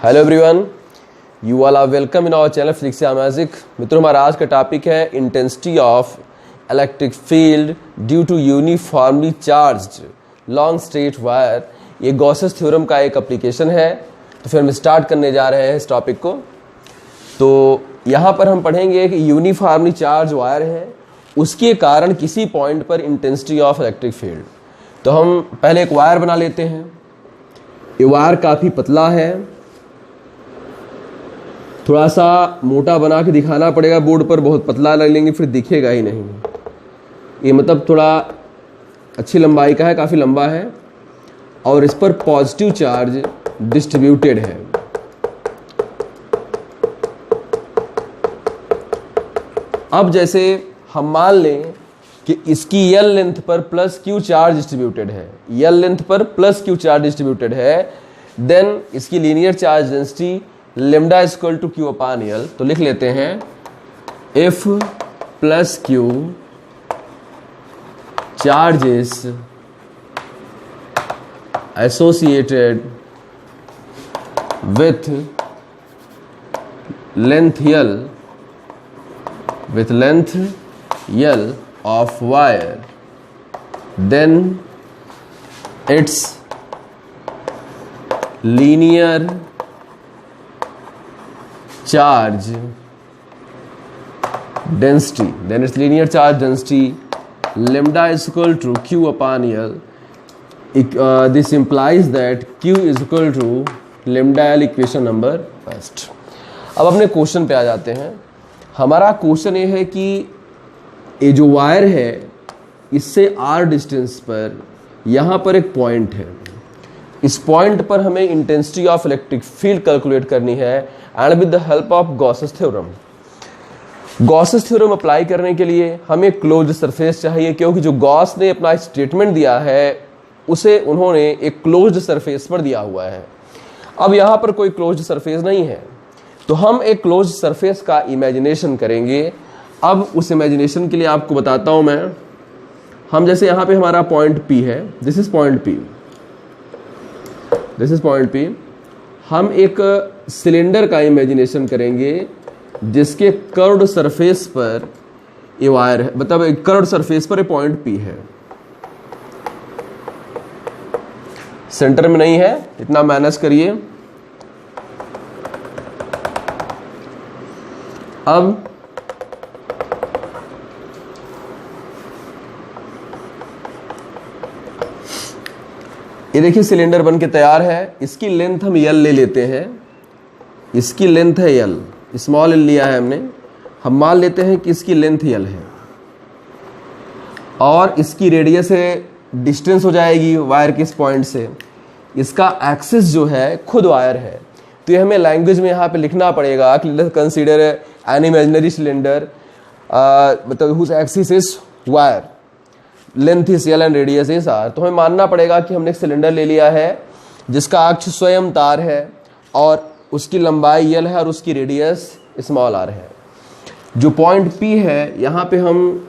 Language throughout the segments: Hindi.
Hello everyone, you all are welcome in our channel physics या मैजिक। मित्रों, हमारा आज का टॉपिक है intensity of electric field due to uniformly charged long straight wire. ये गॉसेस थ्योरम का एक एप्लीकेशन है। तो फिर हम स्टार्ट करने जा रहे हैं इस टॉपिक को। तो यहाँ पर हम पढ़ेंगे कि यूनिफॉर्मली चार्ज वायर है, उसके कारण किसी पॉइंट पर इंटेंसिटी ऑफ इलेक्ट्रिक फील्ड। तो हम पहले एक वायर बना लेते हैं। ये वायर काफ़ी पतला है, थोड़ा सा मोटा बना के दिखाना पड़ेगा बोर्ड पर, बहुत पतला लग लेंगे फिर दिखेगा ही नहीं। ये मतलब थोड़ा अच्छी लंबाई का है, काफ़ी लंबा है और इस पर पॉजिटिव चार्ज डिस्ट्रीब्यूटेड है। अब जैसे हम मान लें कि इसकी यल लेंथ पर प्लस क्यू चार्ज डिस्ट्रीब्यूटेड है, यल लेंथ पर प्लस क्यू चार्ज डिस्ट्रीब्यूटेड है, देन इसकी linear charge density lambda is equal to Q upon L. तो लिख लेते हैं if plus Q charges associated with length L of wire, then its linear charge density lambda is equal to q upon l. This implies that q is equal to lambda l, equation number first. अब अपने क्वेश्चन पे आ जाते हैं। हमारा क्वेश्चन ये है कि ये जो वायर है इससे r डिस्टेंस पर यहाँ पर एक पॉइंट है। इस पॉइंट पर हमें intensity of electric field calculate करनी है and with the help of Gauss's theorem. Gauss's theorem apply करने के लिए हमें क्लोज्ड सरफेस चाहिए, क्योंकि जो गॉस ने अपना स्टेटमेंट दिया है उसे उन्होंने एक क्लोज्ड सरफेस पर दिया हुआ है। अब यहाँ पर कोई क्लोज्ड सरफेस नहीं है, तो हम एक क्लोज्ड सरफेस का इमेजिनेशन करेंगे। अब उस इमेजिनेशन के लिए आपको बताता हूं मैं। हम जैसे यहां पे हमारा पॉइंट P है, दिस इज पॉइंट P। हम एक सिलेंडर का इमेजिनेशन करेंगे जिसके कर्व्ड सरफेस पर ये वायर है, मतलब कर्व्ड सरफेस पर ये पॉइंट P है। सेंटर में नहीं है, इतना मैनेज करिए। अब ये देखिए सिलेंडर बन के तैयार है। इसकी लेंथ हम यल ले लेते हैं। इसकी लेंथ है यल, स्मॉल एल लिया है हमने। हम मान लेते हैं कि इसकी लेंथ यल है और इसकी रेडियस है, डिस्टेंस हो जाएगी वायर के इस पॉइंट से। इसका एक्सिस जो है खुद वायर है, तो ये हमें लैंग्वेज में यहाँ पे लिखना पड़ेगा कि कंसीडर एन इमेजिनरी सिलेंडर मतलब whose axis is wire, length is L and radius is R. तो हमें मानना पड़ेगा कि हमने एक सिलेंडर ले लिया है जिसका अक्ष स्वयं तार है और उसकी लंबाई यल है और उसकी रेडियस स्मॉल आर है। जो पॉइंट P है यहाँ पे हम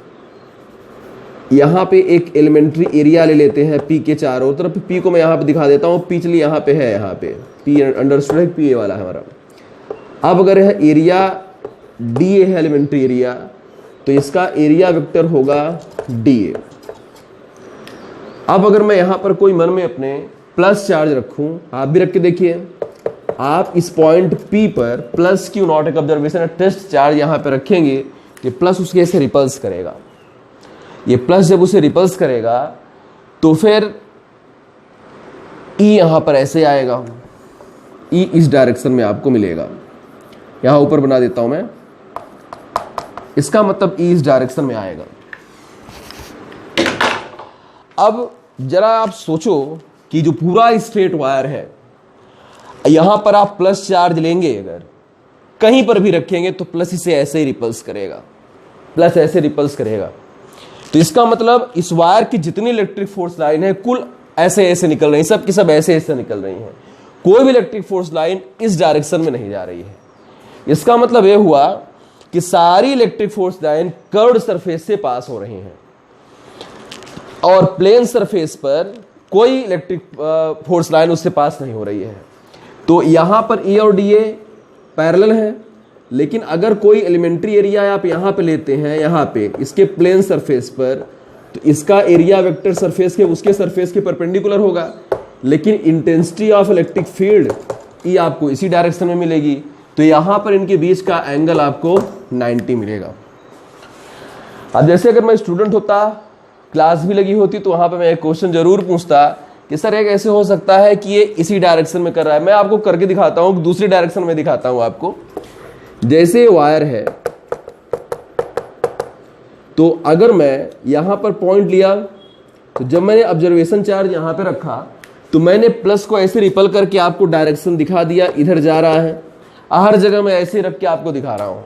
यहाँ पे एक एलिमेंट्री एरिया ले लेते हैं P के चारों तरफ। P को मैं यहाँ पे दिखा देता हूँ। P चलिए यहाँ पे है, यहाँ पे P अंडरस्टूड है, P ये वाला है हमारा। अब अगर है एरिया DA है एलिमेंट्री एरिया, तो इसका एरिया वेक्टर होगा DA। अब अगर मैं यहां पर कोई मन में अपने प्लस चार्ज रखूं, आप भी रख के देखिए। आप इस पॉइंट P पर प्लस क्यू नॉट एक ऑब्जर्वेशन टेस्ट चार्ज यहां पर रखेंगे, ये प्लस उसके से रिपल्स करेगा। ये प्लस जब उसे रिपल्स करेगा तो फिर E यहां पर ऐसे आएगा, E इस डायरेक्शन में आपको मिलेगा। यहां ऊपर बना देता हूं मैं, इसका मतलब E इस डायरेक्शन में आएगा। अब जरा आप सोचो कि जो पूरा स्ट्रेट वायर है, यहां पर आप प्लस चार्ज लेंगे, अगर कहीं पर भी रखेंगे तो प्लस इसे ऐसे ही रिपल्स करेगा, प्लस ऐसे रिपल्स करेगा। तो इसका मतलब इस वायर की जितनी इलेक्ट्रिक फोर्स लाइन है कुल ऐसे ऐसे निकल रही है, सब की सब ऐसे ऐसे निकल रही हैं। कोई भी इलेक्ट्रिक फोर्स लाइन इस डायरेक्शन में नहीं जा रही है। इसका मतलब यह हुआ कि सारी electric force line curved surface से पास हो रही हैं और प्लेन सरफेस पर कोई इलेक्ट्रिक फोर्स लाइन उससे पास नहीं हो रही है। तो यहां पर ए और डी ए पैरेलल है, लेकिन अगर कोई एलिमेंट्री एरिया आप यहां पे लेते हैं, यहां पे इसके प्लेन सरफेस पर, तो इसका एरिया वेक्टर सरफेस के उसके सरफेस के परपेंडिकुलर होगा, लेकिन intensity of electric field E आपको इसी डायरेक्शन में मिलेगी। तो यहां पर इनके बीच का एंगल आपको 90 मिलेगा। अब जैसे अगर मैं स्टूडेंट होता, क्लास भी लगी होती, तो वहां पर मैं एक क्वेश्चन जरूर पूछता कि सर एक ऐसे हो सकता है कि ये इसी डायरेक्शन में कर रहा है। मैं आपको करके दिखाता हूं, दूसरी डायरेक्शन में दिखाता हूं आपको। जैसे वायर है, तो अगर मैं यहां पर पॉइंट लिया, तो जब मैंने ऑब्जर्वेशन चार्ज यहां पे रखा, तो मैंने प्लस को ऐसे रिपल करके आपको डायरेक्शन दिखा दिया, इधर जा रहा है। हर जगह मैं ऐसे रख के आपको दिखा रहा हूं,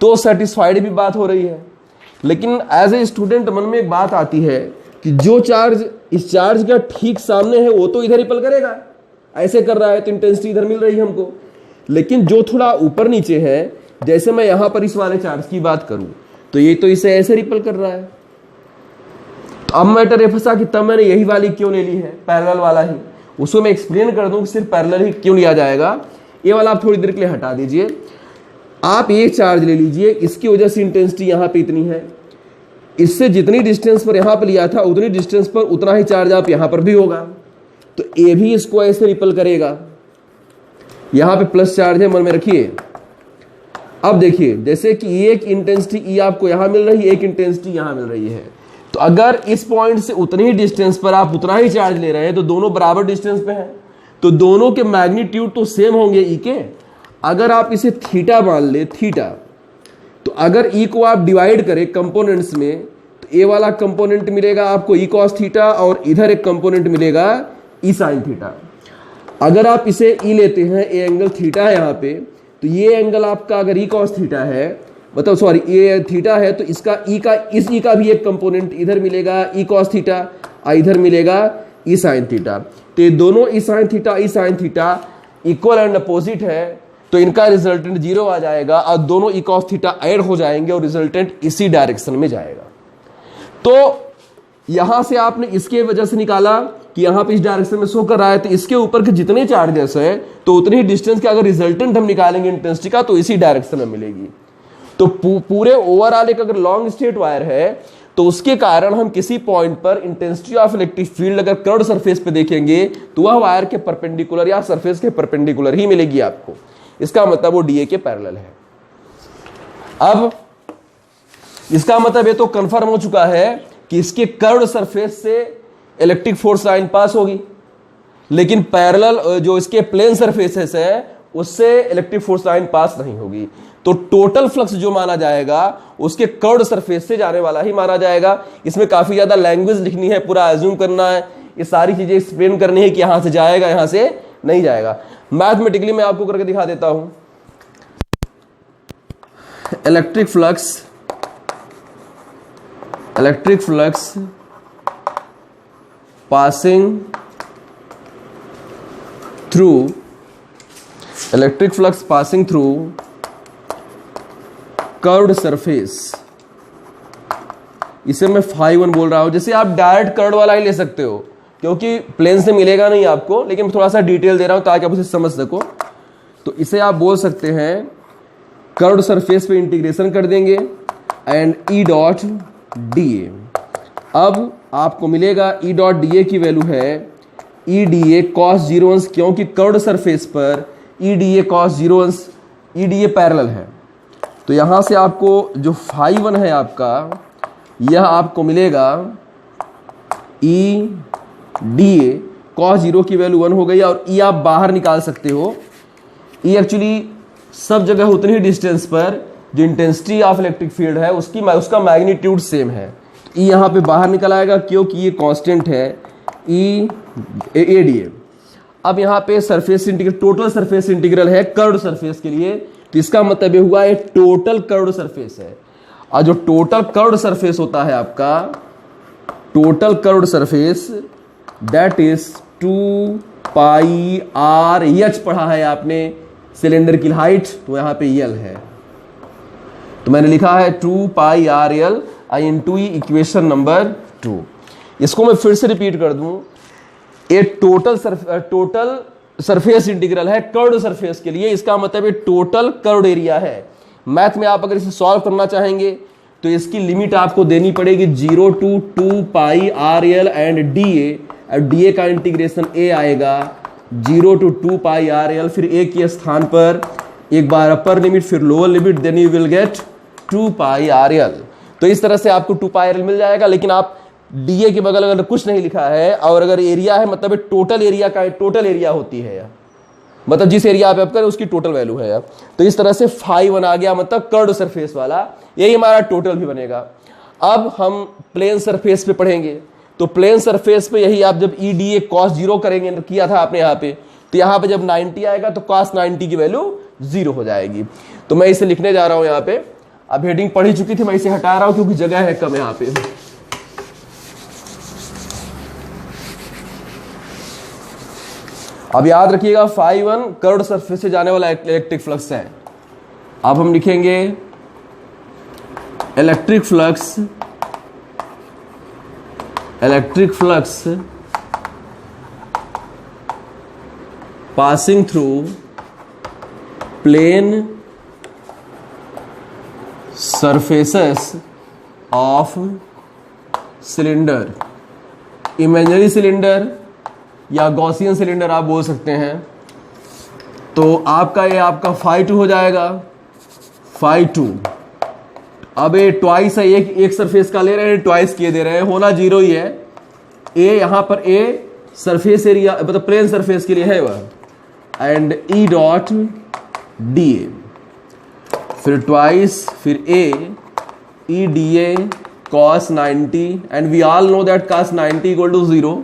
तो सेटिस्फाइड भी बात हो रही है। लेकिन एज ए स्टूडेंट मन में एक बात आती है कि जो चार्ज इस चार्ज का ठीक सामने है वो तो इधर रिपल करेगा, ऐसे कर रहा है तो इंटेंसिटी इधर मिल रही है हमको। लेकिन जो थोड़ा ऊपर नीचे है, जैसे मैं यहां पर इस वाले चार्ज की बात करूं, तो ये तो इसे ऐसे रिपल कर रहा है। तो अब मैटर ये फंसा कि तब मैंने यही वाली क्यों ले ली है, पैरेलल वाला ही। उसको मैं एक्सप्लेन कर दूं कि सिर्फ पैरेलल ही क्यों लिया जाएगा। ये वाला आप थोड़ी देर के लिए हटा दीजिए। आप ये चार्ज ले लीजिए, इसकी वजह से इंटेंसिटी यहां पे इतनी है, इससे जितनी डिस्टेंस पर यहां पर लिया था उतनी डिस्टेंस पर उतना ही चार्ज आप यहां पर भी होगा, तो ए भी इसको ऐसे रिपल करेगा। यहां पे प्लस चार्ज है, मन में रखिए। अब देखिए, जैसे कि एक इंटेंसिटी ई आपको यहां मिल रही है, एक इंटेंसिटी यहां मिल रही है, तो अगर इस पॉइंट से उतनी ही डिस्टेंस पर आप उतना ही चार्ज ले रहे हैं, तो दोनों बराबर डिस्टेंस पे हैं, तो दोनों के मैग्नीट्यूड तो सेम होंगे ई के। अगर आप इसे थीटा मान ले, थीटा, तो अगर ई को आप डिवाइड करें कंपोनेंट्स में, तो ए वाला कंपोनेंट मिलेगा आपको ई कॉस थीटा, और इधर एक कंपोनेंट मिलेगा ई साइन थीटा। अगर आप इसे ई लेते हैं, ए एंगल थीटा है यहाँ पे, तो ये एंगल आपका अगर ई कॉस थीटा है, मतलब सॉरी ये थीटा है, तो इसका ई का, इस ई का भी एक कंपोनेंट इधर मिलेगा ई कॉस थीटा, और इधर मिलेगा ई साइन थीटा। तो ये दोनों E sine theta equal and opposite है, तो इनका रिजल्टेंट 0 आ जाएगा, और दोनों ई कॉस थीटा ऐड हो जाएंगे और रिजल्टेंट इसी डायरेक्शन में जाएगा। तो यहां से आपने इसके वजह से निकाला कि यहां पे इस डायरेक्शन में शो कर रहा है, तो इसके ऊपर के जितने चार्जेस हैं, तो उतनी ही डिस्टेंस के अगर रिजल्टेंट हम निकालेंगे इंटेंसिटी का, तो इसी डायरेक्शन में मिलेगी। तो पूरे ओवरऑल एक अगर लॉन्ग स्ट्रेट वायर है, तो उसके कारण हम किसी पॉइंट पर इंटेंसिटी ऑफ इलेक्ट्रिक फील्ड अगर कर्व्ड सरफेस पे देखेंगे, तो वह वायर के परपेंडिकुलर या सरफेस के परपेंडिकुलर ही मिलेगी आपको। इसका मतलब वो डीए के पैरेलल है। अब इसका मतलब ये तो कंफर्म हो चुका है कि इसके कर्व्ड सरफेस से इलेक्ट्रिक फोर्स लाइन पास होगी, लेकिन पैरेलल जो इसके प्लेन सरफेसेस है उससे इलेक्ट्रिक फोर्स लाइन पास नहीं होगी। तो टोटल फ्लक्स जो माना जाएगा उसके कर्व्ड सरफेस से जाने वाला ही माना जाएगा। इसमें काफी ज्यादा लैंग्वेज लिखनी है, पूरा एज्यूम करना है, ये सारी चीजें एक्सप्लेन करनी है कि यहां से जाएगा यहां से नहीं जाएगा। मैथमेटिकली मैं आपको करके दिखा देता हूं। Electric flux passing through curved surface, इसे मैं φ1 बोल रहा हूं। जैसे आप डायरेक्ट कर्व्ड वाला ही ले सकते हो, क्योंकि प्लेन से मिलेगा नहीं आपको, लेकिन थोड़ा सा डिटेल दे रहा हूं ताकि आप उसे समझ सको। तो इसे आप बोल सकते हैं कर्व्ड सरफेस पे इंटीग्रेशन कर देंगे एंड ई डॉट डी ए। अब आपको मिलेगा ई डॉट डी ए की वैल्यू है ई डी ए कॉस 0 क्योंकि कर्व्ड सरफेस पर ई डी ए कॉस 0 ई डी ए पैरेलल है। तो यहां से आपको जो φ1 है आपका, यह आपको मिलेगा ई डी ए कॉस 0 की वैल्यू 1 हो गई, और ई आप बाहर निकाल सकते हो। ई एक्चुअली सब जगह उतनी ही डिस्टेंस पर जो इंटेंसिटी ऑफ इलेक्ट्रिक फील्ड है उसका मैग्नीट्यूड सेम है। ई यहां पे बाहर निकल आएगा क्योंकि ये कांस्टेंट है ई ए डी ए। अब यहां पे surface integral, total surface integral है कर्व्ड सरफेस के लिए, तो इसका मतलब ये हुआ ये टोटल कर्व्ड सरफेस है। और जो टोटल कर्व्ड सरफेस होता है आपका, total curved surface that is 2 pi R H पढ़ा है आपने सिलेंडर की हाइट, तो यहां पे यल है, तो मैंने लिखा है 2 pi R L I into E, equation number 2। इसको मैं फिर से रिपीट कर दूं, ए टोटल सरफेस इंटीग्रल है कर्व्ड सरफेस के लिए, इसका मतलब ये टोटल कर्व्ड एरिया है। मैथ में आप अगर इसे सॉल्व करना चाहेंगे तो इसकी लिमिट आपको देनी पड़ेगी 0 to 2 pi R L and D A, और डी ए का इंटीग्रेशन ए आएगा 0 to 2 पाई आर एल, फिर ए के स्थान पर एक बार अपर लिमिट फिर lower limit, then you will get 2 pi R L. तो इस तरह से आपको 2 पाई आर एल मिल जाएगा। लेकिन आप डी ए के बगल अगर कुछ नहीं लिखा है और अगर एरिया है मतलब टोटल एरिया का टोटल एरिया होती है, मतलब जिस एरिया आप करें उसकी टोटल वैल्यू है। तो इस तरह से फाई 1 आ गया, मतलब कर्व्ड सरफेस वाला, यही हमारा टोटल भी बनेगा। अब हम प्लेन सरफेस पे पढ़ेंगे, तो प्लेन सरफेस पे यही आप जब ई डी ए कॉस 0 करेंगे, किया था आपने यहाँ पे, तो यहाँ पे जब 90 आएगा तो कॉस 90 की वैल्यू 0 हो जाएगी। तो मैं इसे लिखने जा रहा हूँ यहाँ पे। अब हेडिंग पढ़ी चुकी थी, मैं इसे हटा रहा हूँ क्योंकि जगह है कम यहाँ पे। अब याद रखिएगा फाई 1 कर्व्ड सरफेस से जाने वाला इलेक्ट्रिक फ्लक्स है। अब हम लिखेंगे electric flux passing through plane surfaces of cylinder, imaginary cylinder या गॉसियन सिलेंडर आप बोल सकते हैं। तो आपका ये आपका फाई 2 हो जाएगा, फाई 2। अब ये ट्वाइस है, एक सरफेस का ले रहे हैं, ट्वाइस किए दे रहे हैं, होना 0 ही है। ए यहां पर ए सरफेस एरिया मतलब प्लेन सरफेस के लिए है वह, and E dot D A, फिर ट्वाइस, फिर A E D A cos 90, and we all know that cos 90 equal to 0,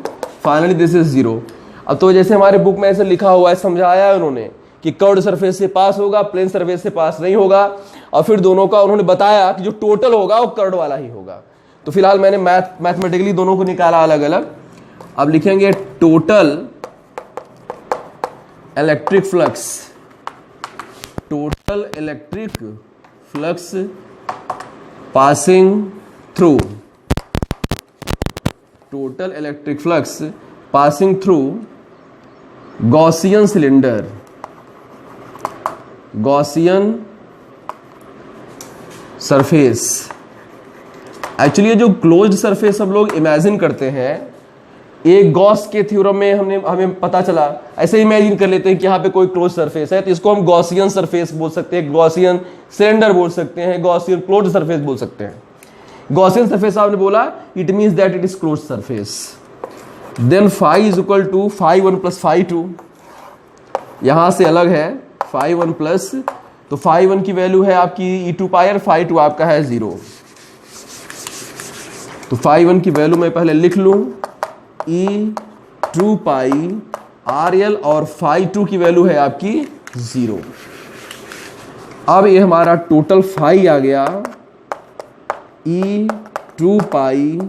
finally this is 0। अब तो जैसे हमारे बुक में ऐसे लिखा हुआ है, समझाया है उन्होंने कि कर्व्ड सरफेस से पास होगा, प्लेन सरफेस से पास नहीं होगा, और फिर दोनों का उन्होंने बताया कि जो टोटल होगा वो कर्व्ड वाला ही होगा। तो फिलहाल मैंने मैथमेटिकली दोनों को निकाला अलग अलग। अब लिखेंगे total electric flux passing through, total electric flux passing through Gaussian cylinder, Gaussian surface. Actually जो क्लोज्ड सरफेस हम लोग इमेजिन करते हैं, एक गॉस के थ्योरम में हमें पता चला, ऐसे इमेजिन कर लेते हैं कि यहाँ पे कोई क्लोज सरफेस है, तो इसको हम गॉसियन सरफेस बोल सकते हैं, गॉसियन सिलेंडर बोल सकते हैं, गॉसियन क्लोज्ड सरफेस बोल सकते हैं। गॉसियन सरफेस आपने बोला, it means that it is closed surface. Then phi is equal to phi 1 plus phi 2, यहां से अलग है फाई 1 प्लस, तो फाई 1 की वैल्यू है आपकी ई 2 पाई और फाई 2 आपका है 0। तो फाई 1 की वैल्यू मैं पहले लिख लूं ई 2 पाई आर एल, और फाई 2 की वैल्यू है आपकी 0। अब ये हमारा टोटल फाई आ गया ई 2 पाई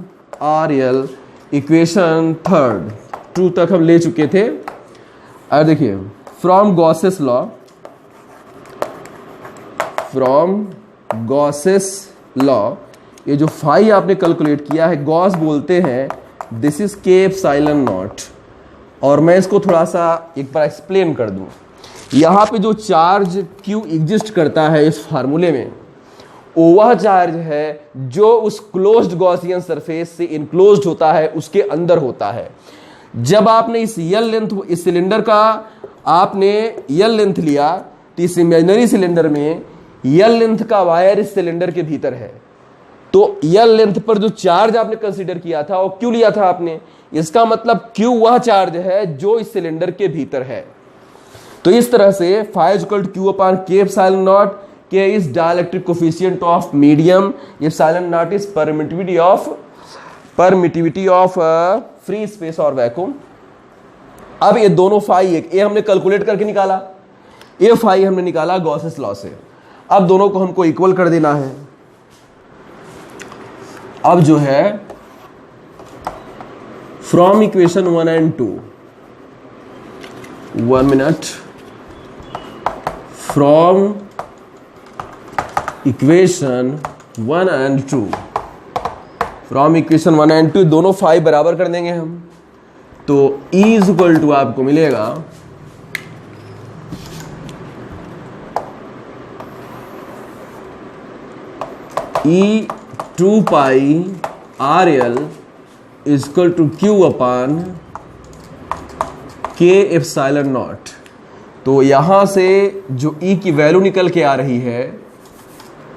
आर एल, इक्वेशन 3 2 तक हम ले चुके थे। और देखिए फ्रॉम गॉसेस लॉ, ये जो फाई आपने कैलकुलेट किया है, गॉस बोलते हैं दिस इज के एप्सिलॉन नॉट। और मैं इसको थोड़ा सा एक बार एक्सप्लेन कर दूं। यहाँ पे जो चार्ज क्यू एग्जिस्ट करता है इस फार्मूले में, वह चार्ज है जो उस क्लोज्ड गॉसियन सरफेस से इनक्लोज्ड होता है, उसके अंदर होता है। जब आपने इस सिलेंडर का आपने यल लेंथ लिया, तो इस इमेजिनरी सिलेंडर में यल लेंथ का वायर इस सिलेंडर के भीतर है। तो यल लेंथ पर जो चार्ज आपने कंसीडर किया था वो क्यों लिया था आपने, इसका मतलब क्यू वह चार्ज है जो इस सिलेंडर के भीतर है। तो इस तरह से phi is equal to Q upon K epsilon naught, K is dielectric coefficient of medium, epsilon naught is permittivity of free space और वैक्यूम। अब ये दोनों फाई एक ये हमने कैलकुलेट करके निकाला, ये फाई हमने निकाला गॉसेस लॉ से। अब दोनों को हमको इक्वल कर देना है। अब जो है from equation 1 and 2, 1 minute, from equation 1 and 2, from equation 1 and 2 दोनों फाई बराबर कर देंगे हम। तो E इज इक्वल टू आपको मिलेगा E 2 pi R L equal to Q upon K epsilon not. तो यहां से जो ई की वैल्यू निकल के आ रही है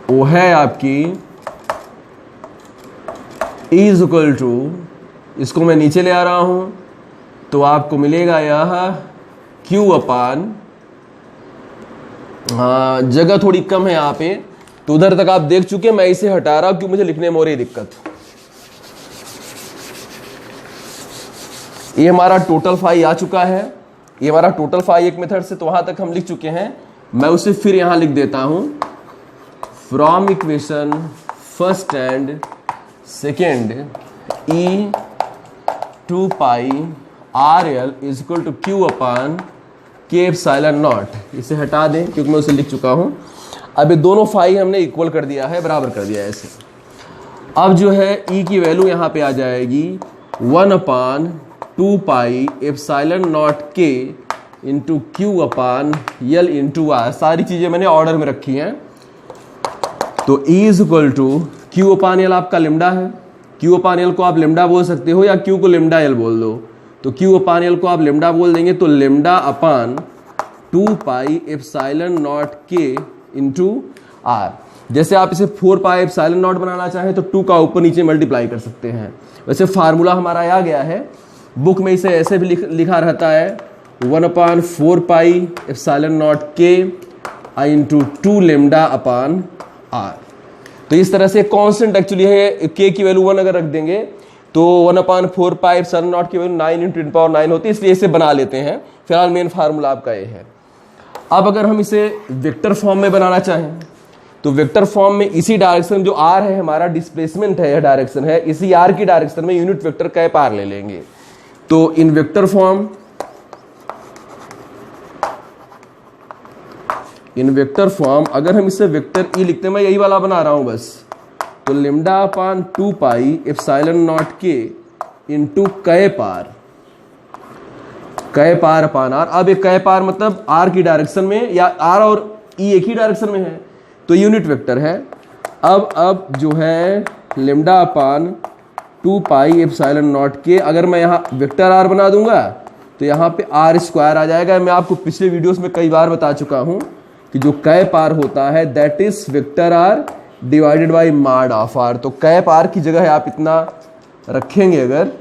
वो है आपकी ई इज इक्वल टू, इसको मैं नीचे ले आ रहा हूं तो आपको मिलेगा यह क्यू अपान, जगह थोड़ी कम है यहाँ पे तो उधर तक आप देख चुके, मैं इसे हटा रहा हूं क्योंकि मुझे लिखने में हो रही दिक्कत। ये हमारा टोटल फाई आ चुका है, ये हमारा टोटल फाई एक मेथड से, तो वहां तक हम लिख चुके हैं। मैं उसे फिर यहां लिख देता हूं, from equation first and second E 2 pi R L is equal to Q upon K epsilon not. इसे हटा दें क्योंकि मैं उसे लिख चुका हूं। अब ये दोनों फाई हमने इक्वल कर दिया है, बराबर कर दिया है इसे। अब जो है ई की वैल्यू यहां पे आ जाएगी 1 upon 2 pi epsilon naught K into Q upon L into R. सारी चीजें मैंने ऑर्डर में रखी हैं। तो E is equal to Q upon L आपका लिम्डा है, क्यू अपान यल को आप लिम्डा बोल सकते हो या क्यू को लिम्डा यल बोल दो। तो क्यू अपान यल को आप लिम्डा बोल देंगे तो lambda upon 2 pi epsilon naught K into are. जैसे आप इसे 4 पाई एप्सिलॉन नॉट बनाना चाहें तो 2 का ऊपर नीचे मल्टीप्लाई कर सकते हैं। वैसे फार्मूला हमारा आ गया है, बुक में इसे ऐसे भी लिखा रहता है 1 अपान 4 पाई एप्सिलॉन नॉट के आई इंटू 2 लेमडा अपान आर। तो इस तरह से कांस्टेंट एक्चुअली है, के की वैल्यू 1 अगर रख देंगे तो 1 अपान 4 पाई एप्सिलॉन नॉट की वैल्यू 9 इंटू 10⁻9 होती है, इसलिए इसे बना लेते हैं। फिलहाल मेन फार्मूला आपका ये है। अब अगर हम इसे वेक्टर फॉर्म में बनाना चाहें तो वेक्टर फॉर्म में इसी डायरेक्शन जो आर है हमारा डिस्प्लेसमेंट है, यह डायरेक्शन है, इसी आर की डायरेक्शन में यूनिट वेक्टर कैप आर ले लेंगे। तो इन वेक्टर फॉर्म अगर हम इसे वेक्टर ई लिखते हैं, मैं यही वाला बना रहा हूं बस, तो lambda upon 2 pi epsilon naught K into cap R upon R. अब एक कैप आर मतलब आर की डायरेक्शन में, या आर और ई एक ही डायरेक्शन में है तो यूनिट वेक्टर है। अब जो है लिम्डा अपान 2 पाई एप्सिलॉन नॉट के, अगर मैं यहाँ वेक्टर आर बना दूंगा तो यहाँ पे आर स्क्वायर आ जाएगा। मैं आपको पिछले वीडियोस में कई बार बता चुका हूँ कि जो कैप आर होता है that is vector R divided by mod of R. तो कैप आर की जगह आप इतना रखेंगे अगर,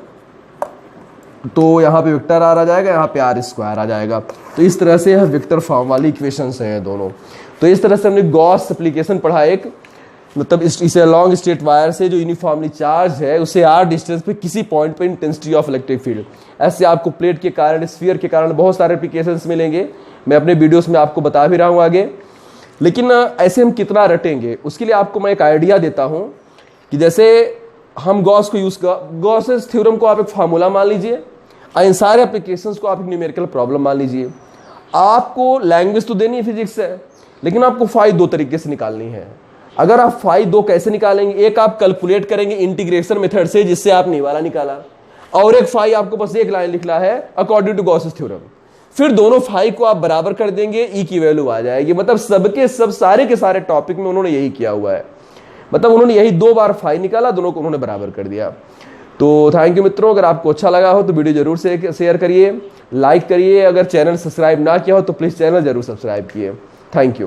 तो यहाँ पे वेक्टर आर आ जाएगा, यहाँ पे आर स्क्वायर आ जाएगा। तो इस तरह से यह वेक्टर फॉर्म वाली इक्वेशंस हैं दोनों। तो इस तरह से हमने गॉस एप्लीकेशन पढ़ा, एक मतलब इसे लॉन्ग स्ट्रेट वायर से जो यूनिफॉर्मली चार्ज है उसे आर डिस्टेंस पे किसी पॉइंट पे इंटेंसिटी ऑफ इलेक्ट्रिक फील्ड, ऐसे आपको प्लेट के कारण, स्फीयर के कारण बहुत सारे एप्लीकेशंस मिलेंगे। मैं अपने वीडियोस में आपको बता भी रहा हूँ आगे। लेकिन ऐसे हम कितना रटेंगे उसके लिए आपको मैं एक आइडिया देता हूँ कि जैसे हम गॉस थ्योरम को आप एक फार्मूला मान लीजिए, इन सारे एप्लीकेशंस को आप एक न्यूमेरिकल प्रॉब्लम मान लीजिए। आपको लैंग्वेज तो देनी है फिजिक्स है, लेकिन आपको फाई 2 तरीके से निकालनी है। अगर आप फाई 2 कैसे निकालेंगे, एक आप कैलकुलेट करेंगे इंटीग्रेशन मेथड से जिससे आपने वाला निकाला, और एक फाई आपको बस एक लाइन लिखना है अकॉर्डिंग टू गॉस थ्योरम। फिर दोनों फाई को आप बराबर कर देंगे, ई की वैल्यू आ जाएगी। मतलब सबके सब सारे के सारे टॉपिक में उन्होंने यही किया हुआ है, मतलब उन्होंने यही 2 बार फाई निकाला, दोनों को उन्होंने बराबर कर दिया। तो थैंक यू मित्रों, अगर आपको अच्छा लगा हो तो वीडियो जरूर से शेयर करिए, लाइक करिए। अगर चैनल सब्सक्राइब ना किया हो तो प्लीज चैनल जरूर सब्सक्राइब किए। Thank you.